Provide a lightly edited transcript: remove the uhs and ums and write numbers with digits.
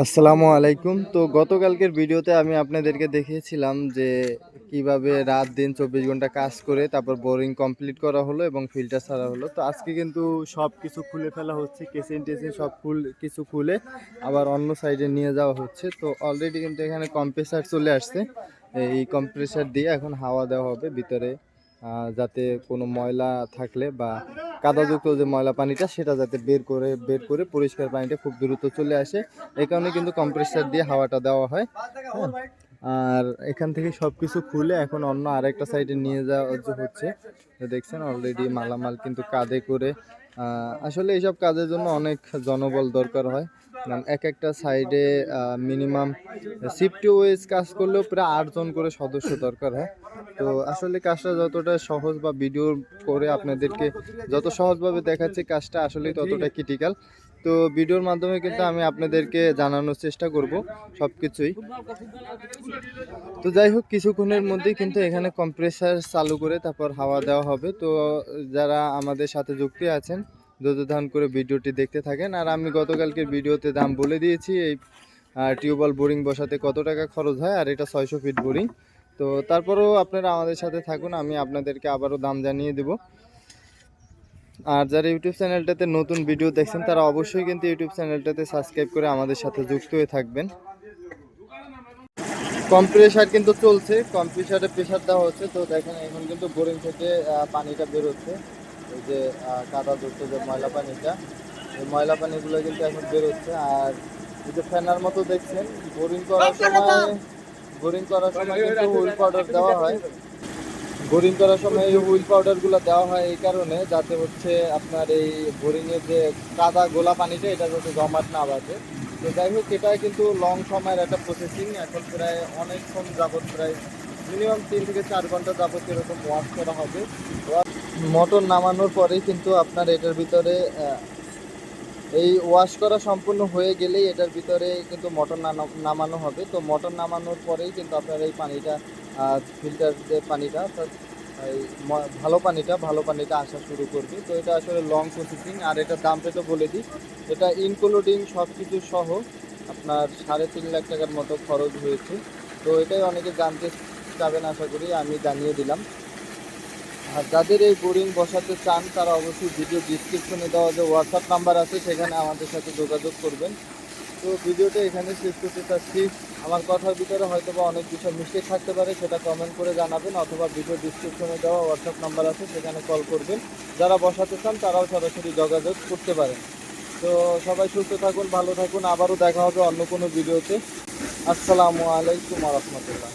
আসসালামু আলাইকুম। তো গতকালকের ভিডিওতে আমি আপনাদেরকে দেখিয়েছিলাম যে কিভাবে রাত দিন 24 ঘন্টা কাজ করে তারপর বোরিং কমপ্লিট করা হলো এবং ফিল্টার ছাড়া হলো। তো আজকে কিন্তু সব কিছু খুলে ফেলা হচ্ছে, কেসিন টেসিন সব কিছু খুলে আবার অন্য সাইডে নিয়ে যাওয়া হচ্ছে। তো অলরেডি কিন্তু এখানে কম্প্রেসার চলে আসছে। এই কম্প্রেসার দিয়ে এখন হাওয়া দেওয়া হবে ভিতরে, যাতে কোনো ময়লা থাকলে বা কাদাযুক্ত যে ময়লা পানিটা সেটা যাতে বের করে পরিষ্কার পানিটা খুব দ্রুত চলে আসে। এই কারণে কিন্তু কম্প্রেসার দিয়ে হাওয়াটা দেওয়া হয়। হ্যাঁ, আর এখান থেকে সব কিছু খুলে এখন অন্য আরেকটা সাইডে নিয়ে যাওয়া হচ্ছে। তো দেখছেন অলরেডি মালামাল কিন্তু কাঁধে করে, আসলে এইসব কাজের জন্য অনেক জনবল দরকার হয়। এক একটা সাইডে মিনিমাম শিফট ওয়েজ কাজ করলেও প্রায় 8 জন করে সদস্য দরকার হয়। তো আসলে কাজটা যতটা সহজ বা ভিডিও করে আপনাদেরকে যত সহজভাবে দেখাচ্ছি, কাজটা আসলে ততটা ক্রিটিক্যাল। তো ভিডিওর মাধ্যমে কিন্তু আমি আপনাদেরকে জানানোর চেষ্টা করব সব কিছুই। তো যাই হোক, কিছুক্ষণের মধ্যেই কিন্তু এখানে কম্প্রেসার চালু করে তারপর হাওয়া দেওয়া হবে। তো যারা আমাদের সাথে যুক্ত আছেন ধৈর্য ধারণ করে ভিডিওটি দেখতে থাকেন। আর আমি গতকালকের ভিডিওতে দাম বলে দিয়েছি এই টিউবওয়েল বোরিং বসাতে কত টাকা খরচ হয়, আর এটা 600 ফিট বোরিং। তো তারপরেও আপনারা আমাদের সাথে থাকুন, আমি আপনাদেরকে আবারও দাম জানিয়ে দেব। আর যারা ইউটিউব চ্যানেলটাতে নতুন ভিডিও দেখছেন তারা অবশ্যই কিন্তু ইউটিউব চ্যানেলটাতে সাবস্ক্রাইব করে আমাদের সাথে যুক্ত হয়ে থাকবেন। কম্প্রেসার কিন্তু চলছে, কম্প্রেসারে প্রেসার দেওয়া হচ্ছে। তো দেখেন এখন কিন্তু বোরিং থেকে পানিটা বেরোচ্ছে, এই যে কাদাযুক্ত যে ময়লা পানিটা, এই ময়লা পানিগুলো কিন্তু এখন বেরোচ্ছে। আর এই যে ফ্যানার মতো দেখছেন, বোরিং করার সময় কিন্তু হুইল পাউডার দেওয়া হয়। বোরিং করার সময় এই হুইল পাউডারগুলো দেওয়া হয় এই কারণে, যাতে হচ্ছে আপনার এই বোরিংয়ের যে কাদা গোলা পানিটা এটা যাতে জমাট না বাঁধে। তো যাই হোক, এটা কিন্তু লং সময়ের একটা প্রসেসিং। এখন প্রায় অনেকক্ষণ যাবত, প্রায় মিনিমাম 3 থেকে 4 ঘন্টা যাবত এরকম ওয়াশ করা হবে। মোটর নামানোর পরেই কিন্তু আপনার এটার ভিতরে এই ওয়াশ করা সম্পূর্ণ হয়ে গেলেই এটার ভিতরে কিন্তু মোটর নামানো হবে। তো মোটর নামানোর পরেই কিন্তু আপনার এই পানিটা, ফিল্টার যে পানিটা অর্থাৎ এই ভালো পানিটা আসা শুরু করবে। তো এটা আসলে লং প্রসেসিং। আর এটার দামটা তো বলে দিই, এটা ইনক্লুডিং সব কিছু সহ আপনার 3.5 লাখ টাকার মতো খরচ হয়েছে। তো এটাই অনেকে জানতে চাবেন, আশা করি আমি জানিয়ে দিলাম। আর যাদের এই বোরিং বসাতে চান তারা অবশ্যই ভিডিও ডিসক্রিপশনে দেওয়া যে হোয়াটসঅ্যাপ নাম্বার আছে সেখানে আমাদের সাথে যোগাযোগ করবেন। তো ভিডিওটা এখানে শেষ করতে চাচ্ছি। আমার কথার ভিতরে হয়তো বা অনেক বিষয় মিস্টেক থাকতে পারে, সেটা কমেন্ট করে জানাবেন, অথবা ভিডিও ডিসক্রিপশনে দেওয়া হোয়াটসঅ্যাপ নাম্বার আছে সেখানে কল করবেন। যারা বসাতে চান তারাও সরাসরি যোগাযোগ করতে পারেন। তো সবাই সুস্থ থাকুন, ভালো থাকুন, আবারও দেখা হবে অন্য কোনো ভিডিওতে। আসসালামু আলাইকুম ওয়া রাহমাতুল্লাহ।